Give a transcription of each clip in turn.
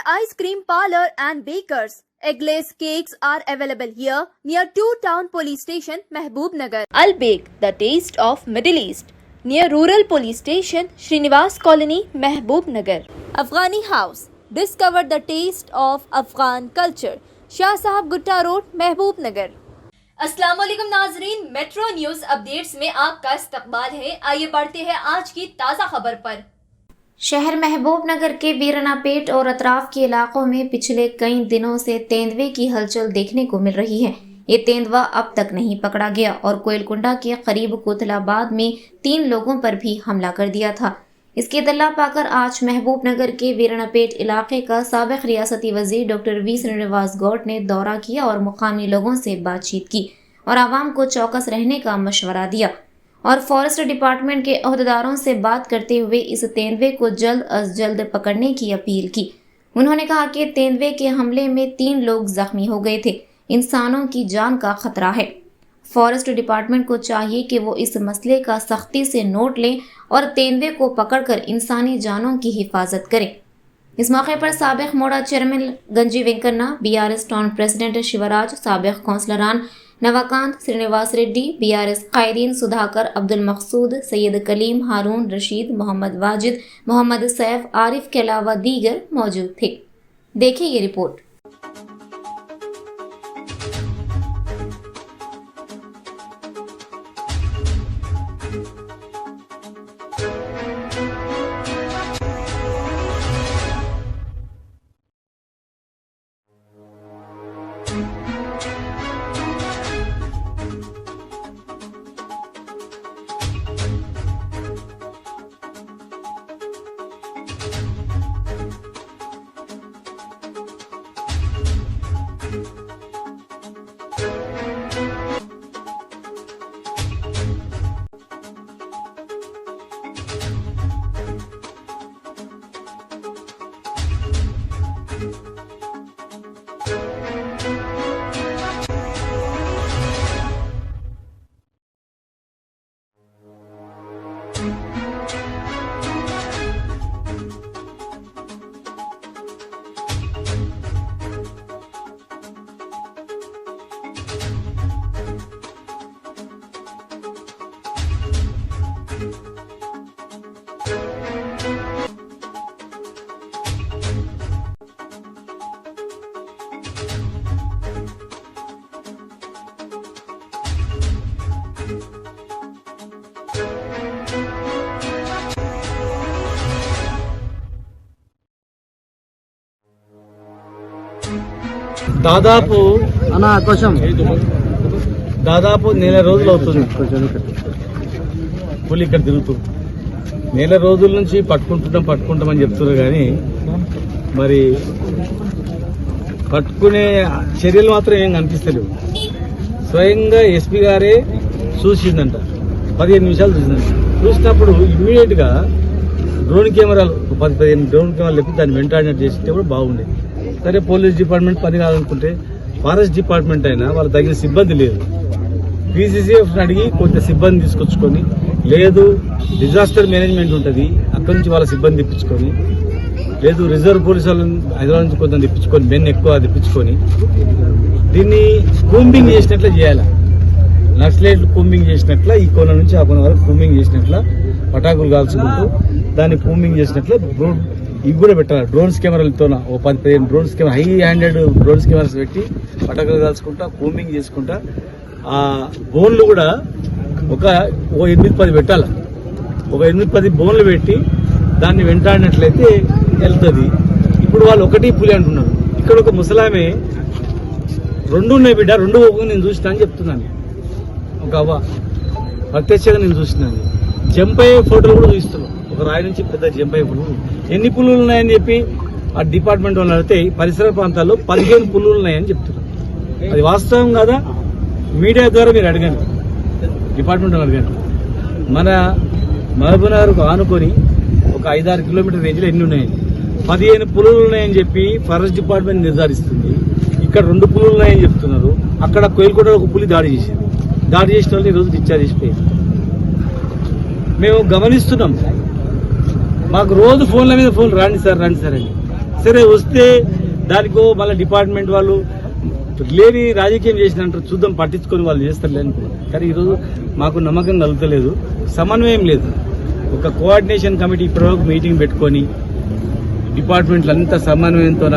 Ice Cream Parlor and Bakers. Eggless cakes are available here near 2 Town Police Station, Mehboob Nagar. Al Bake, the taste of Middle East, near Rural Police Station, Srinivas Colony, Mehboob Nagar. Afghani House, discover the taste of Afghan culture. Shah Sahab Gutta Road, Mehboob Nagar. अस्सलाम वालेकुम नाजरीन, metro news updates में आपका इस्तकबाल है। आइए बढ़ते हैं आज की ताज़ा खबर पर। शहर महबूब नगर के वीरनापेट और अतराफ के इलाकों में पिछले कई दिनों से तेंदुए की हलचल देखने को मिल रही है। ये तेंदुआ अब तक नहीं पकड़ा गया और कोयलकुंडा के करीब कोतलाबाद में 3 लोगों पर भी हमला कर दिया था। इसकी इत्तला पाकर आज महबूब नगर के वीरनापेट इलाके का साबिक रियासती वजीर डॉक्टर वी श्रीनिवास गौड़ ने दौरा किया और मुकामी लोगों से बातचीत की और आवाम को चौकस रहने का मशवरा दिया और फॉरेस्ट डिपार्टमेंट के अहदेदारों से बात करते हुए इस तेंदुए को जल्द अज जल्द पकड़ने की अपील की। उन्होंने कहा कि तेंदुए के हमले में 3 लोग जख्मी हो गए थे। इंसानों की जान का खतरा है। फॉरेस्ट डिपार्टमेंट को चाहिए कि वो इस मसले का सख्ती से नोट लें और तेंदुए को पकड़कर इंसानी जानों की हिफाजत करें। इस मौके पर साबिक मोड़ा चेयरमैन गंजी Venkanna, BRS town president Shivraj, साबिक कौंसलरान नवाकांत, श्रीनिवास रेड्डी, BRS कायदीन सुधाकर, अब्दुल मकसूद, सैयद कलीम, हारून रशीद, मोहम्मद वाजिद, मोहम्मद सैफ, आरिफ के अलावा दीगर मौजूद थे। देखिए ये रिपोर्ट। దాదాపు నెల రోజులు అవుతుంది పులి ఇక్కడ తిరుగుతూ. నెల రోజుల నుంచి పట్టుకుంటామని చెప్తున్నారు కానీ మరి పట్టుకునే చర్యలు మాత్రం ఏం కనిపిస్తలేవు. స్వయంగా SP గారే చూసిందంట, 15 నిమిషాలు చూసిందంట. చూసినప్పుడు ఇమ్మీడియట్ గా డ్రోన్ కెమెరాలు 10-15 డ్రోన్ కెమెరాలు లేకపోతే దాన్ని వెంటాడినట్టు చేస్తే కూడా బాగుండేది. సరే, పోలీస్ డిపార్ట్మెంట్ పని కాదనుకుంటే ఫారెస్ట్ డిపార్ట్మెంట్ అయినా వాళ్ళ తగిన సిబ్బంది లేదు. PCCF అడిగి కొంత సిబ్బంది తీసుకొచ్చుకొని, లేదు డిజాస్టర్ మేనేజ్మెంట్ ఉంటుంది అక్కడి నుంచి వాళ్ళ సిబ్బంది తెప్పించుకొని, లేదు రిజర్వ్ పోలీసు వాళ్ళని హైదరాబాద్ నుంచి కొంత తెప్పించుకొని, మెన్ ఎక్కువ తెప్పించుకొని దీన్ని కూంబింగ్ చేసినట్లే చేయాలి. నక్సలైట్లు కూంబింగ్ చేసినట్ల ఈ కోన నుంచి ఆ కోన వరకు కూంబింగ్ చేసినట్ల పటాకులు కాల్చుకుంటూ దాన్ని కూంబింగ్ చేసినట్ల ఇవి కూడా పెట్టాలి. డ్రోన్స్ కెమెరాలతో 10-15 drones camera, high handed drones cameras పెట్టి పటాకులు కాల్చుకుంటా కూంబింగ్ చేసుకుంటా ఆ బోన్లు కూడా ఒక 8-10 పెట్టాలి. ఒక 8-10 బోన్లు పెట్టి దాన్ని వెంటాడినట్లయితే వెళ్తుంది. ఇప్పుడు వాళ్ళు ఒకటి పులి అంటున్నారు. ఇక్కడ ఒక ముసలామే 2 ఉన్నాయి బిడ్డ, 2 నేను చూసినా అని చెప్తున్నాను. ఒక అవ్వ ప్రత్యక్షంగా నేను చూసినాను. జంప్ అయ్యే ఫోటోలు కూడా చూస్తున్నాను. ఒక రాయి నుంచి పెద్ద జంప్ అయ్యే ఫోటోలు. ఎన్ని పులులు ఉన్నాయని చెప్పి ఆ డిపార్ట్మెంట్ వాళ్ళు అడిగితే పరిసర ప్రాంతాల్లో 15 పులులు ఉన్నాయని చెప్తున్నారు. అది వాస్తవం కదా? మీడియా ద్వారా మీరు అడగండి, డిపార్ట్మెంట్ అడగండి. మన మహబూబ్నగర్కు ఆనుకొని ఒక 5-6 కిలోమీటర్ రేంజ్లో ఎన్ని ఉన్నాయని, 15 పులులు ఉన్నాయని చెప్పి ఫారెస్ట్ డిపార్ట్మెంట్ నిర్ధారిస్తుంది. ఇక్కడ 2 పులులు ఉన్నాయని చెప్తున్నారు. అక్కడ కోయిల్కోట ఒక పులి దాడి చేసింది. దాడి చేసిన వాళ్ళు ఈరోజు డిశ్చార్జ్ చేసిపోయింది. మేము గమనిస్తున్నాం. మాకు రోజు ఫోన్ల మీద ఫోన్, రండి సార్ అని. సరే వస్తే దానికో మళ్ళీ డిపార్ట్మెంట్ వాళ్ళు లేని రాజకీయం చేసినంటారు, చూద్దాం పట్టించుకొని వాళ్ళు చేస్తారు అనుకున్నాం. కానీ ఈరోజు మాకు నమ్మకం కలుగుతలేదు, సమన్వయం లేదు. ఒక కోఆర్డినేషన్ కమిటీ ఇప్పటివరకు మీటింగ్ పెట్టుకొని డిపార్ట్మెంట్లు అంతా సమన్వయంతో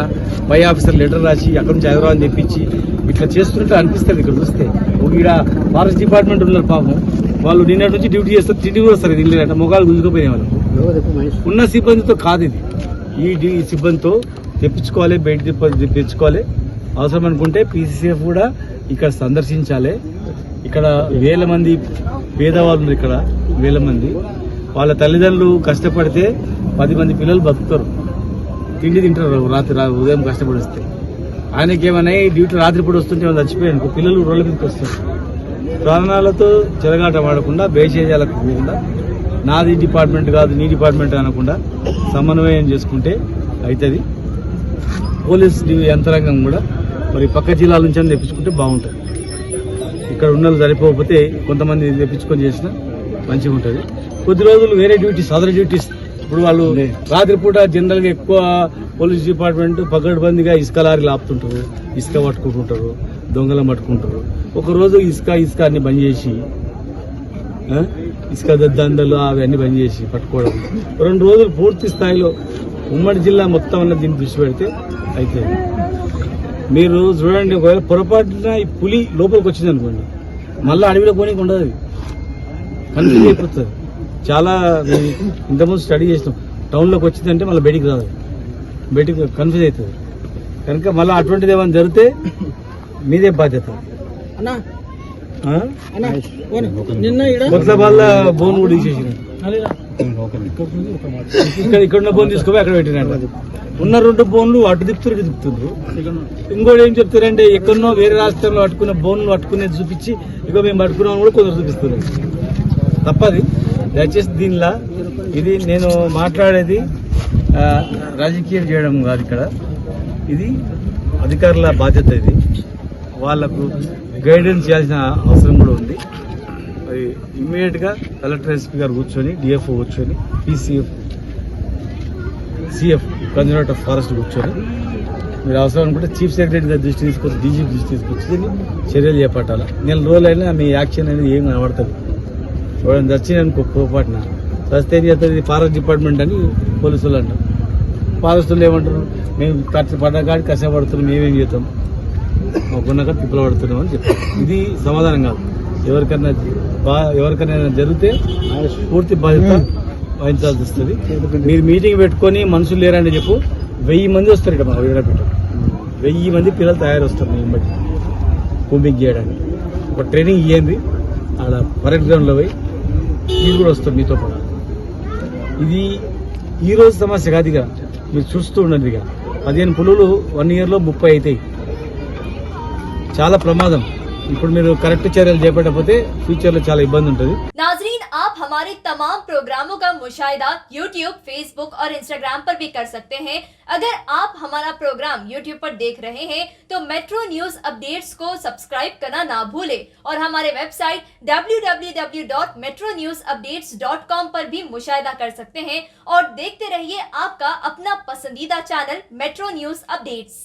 పై ఆఫీసర్ లెటర్ రాసి అక్కడి నుంచి హైదరాబాద్ తెప్పించి ఇట్లా చేస్తుంటే అనిపిస్తుంది. ఇక్కడ చూస్తే ఈడ ఫారెస్ట్ డిపార్ట్మెంట్ ఉన్నారు పాపం, వాళ్ళు నిన్నటి నుంచి డ్యూటీ చేస్తారు, తిండి కూడా వస్తారు. ఇది లేదంటే మొగాలు గుంజుకుపోయే వాళ్ళు ఉన్న సిబ్బందితో కాదు ఇది. ఈ సిబ్బందితో తెప్పించుకోవాలి, బయట తెప్పించుకోవాలి. అవసరం అనుకుంటే పీసీసీఎఫ్ కూడా ఇక్కడ సందర్శించాలి. ఇక్కడ వేల మంది పేదవాళ్ళు ఉన్నారు, ఇక్కడ వేల మంది. వాళ్ళ తల్లిదండ్రులు కష్టపడితే 10 మంది పిల్లలు బతుకుతారు, తిండి తింటారు. రాత్రి ఉదయం కష్టపడి వస్తే ఆయనకేమైనా డ్యూటీ రాత్రిపూట వస్తుంటే వాళ్ళు చచ్చిపోయారు, పిల్లలు రోడ్ల మీదకి వస్తారు. ప్రాణాలతో చెలగాట వాడకుండా బేషేజాలకు పోకుండా నాది డిపార్ట్మెంట్ కాదు నీ డిపార్ట్మెంట్ అనకుండా సమన్వయం చేసుకుంటే అవుతుంది. పోలీస్ యంత్రాంగం కూడా మరి పక్క జిల్లాల నుంచి తెప్పించుకుంటే బాగుంటుంది. ఇక్కడ ఉన్న సరిపోకపోతే కొంతమంది తెప్పించుకొని చేసినా మంచిగా ఉంటుంది. కొద్ది రోజులు వేరే డ్యూటీస్, అదర్ డ్యూటీస్. ఇప్పుడు వాళ్ళు రాత్రిపూట జనరల్గా ఎక్కువ పోలీస్ డిపార్ట్మెంట్ పకడ్బందీగా ఇసుక లారీలు ఆపుతుంటారు, ఇసుక పట్టుకుంటుంటారు, దొంగలను పట్టుకుంటారు. ఒకరోజు ఇసుక అన్ని బంద్ చేసి, ఇసుక దందలు అవన్నీ బంద్ చేసి పట్టుకోవడం. 2 రోజులు పూర్తి స్థాయిలో ఉమ్మడి జిల్లా మొత్తం అన్న దీన్ని దృష్టి పెడితే అయితే మీరు చూడండి, ఒకవేళ పొరపాటున ఈ పులి లోపలికి వచ్చింది అనుకోండి, మళ్ళీ అడవిలో పోనీకి ఉండదు, అది కన్ఫ్యూజ్ అయిపోతుంది. చాలా ఇంతకుముందు స్టడీ చేసినాం, టౌన్లోకి వచ్చిందంటే మళ్ళీ బయటికి కన్ఫ్యూజ్ అవుతుంది. కనుక మళ్ళీ అటువంటిది ఏమైనా జరిగితే మీదే బాధ్యత. కొత్తబాళ్ళ బోన్ కూడా తీసేసిన, ఇక్కడ బోన్ తీసుకోపోయి అక్కడ పెట్టినట్టు. ఉన్న 2 బోన్లు అటు తిప్పుతుండ్రు. ఇంకోటి ఏం చెప్తారంటే ఎక్కడనో వేరే రాష్ట్రంలో పట్టుకున్న బోన్లు పట్టుకునేది చూపించి ఇక మేము పట్టుకున్నాం కూడా కొందరు చూపిస్తున్నారు. తప్పది. దయచేసి దీనిలా ఇది నేను మాట్లాడేది రాజకీయం చేయడం కాదు, ఇక్కడ ఇది అధికారుల బాధ్యత. ఇది వాళ్లకు గైడెన్స్ చేయాల్సిన అవసరం కూడా ఉంది. మరి ఇమ్మీడియట్ గా కలెక్టర్ ఎస్పీ గారు కూర్చొని, డిఎఫ్ఓ కూర్చొని, సిఎఫ్ కన్జర్వేటర్ ఆఫ్ ఫారెస్ట్ కూర్చొని మీరు అవసరం అనుకుంటే చీఫ్ సెక్రటరీ గారి దృష్టి తీసుకొచ్చి, డీజీపీ దృష్టి తీసుకొచ్చి దీన్ని చర్యలు చేపట్టాలి. 4 రోజులైనా మీ యాక్షన్ అనేది ఏం కనబడుతుంది. చూడండి, వచ్చిందనుకో పొరపాటున వస్తే ఏం చేస్తుంది, ఫారెస్ట్ డిపార్ట్మెంట్ అని పోలీసులు అంటారు. ఫారెస్ట్ వాళ్ళు ఏమంటారు, మేము పడ్డకాడికి కష్టపడుతున్నాం, మేమేం చేస్తాం, కొన్నాక తిప్పలు పడుతున్నాం అని చెప్తారు. ఇది సమాధానం కాదు. ఎవరికైనా జరిగితే పూర్తి బాధ్యత వహించాల్సి వస్తుంది. మీరు మీటింగ్ పెట్టుకొని మనుషులు లేరని చెప్పు, 1000 మంది వస్తారు ఇక్కడ మా వీరపేట. 1000 మంది పిల్లలు తయారు వస్తారు మీ బట్టి కూంబింగ్ చేయడానికి. ఒక ట్రైనింగ్ ఇవ్వండి ఆడ పరేడ్ గ్రౌండ్లో పోయి, మీరు కూడా వస్తారు మీతో పాటు. ఇది ఈ రోజు సమస్య కాదు, ఇక మీరు చూస్తూ ఉండండి. ఇక 15 పులులు 1 yearలో 30 అవుతాయి. చాలా ప్రమాదం. ఇప్పుడు మీరు కరెక్ట్ చర్యలు చేపట్టకపోతే ఫ్యూచర్ లో చాలా ఇబ్బంది ఉంటుంది. नाज़रीन, आप हमारे तमाम प्रोग्रामों का मुशाहिदा YouTube, Facebook और Instagram पर भी कर सकते हैं। अगर आप हमारा प्रोग्राम YouTube पर देख रहे हैं तो मेट्रो न्यूज अपडेट्स को सब्सक्राइब करना ना भूलें और हमारे वेबसाइट www.metronewsupdates.com पर भी मुशाहिदा कर सकते हैं और देखते रहिए आपका अपना पसंदीदा चैनल मेट्रो न्यूज अपडेट्स।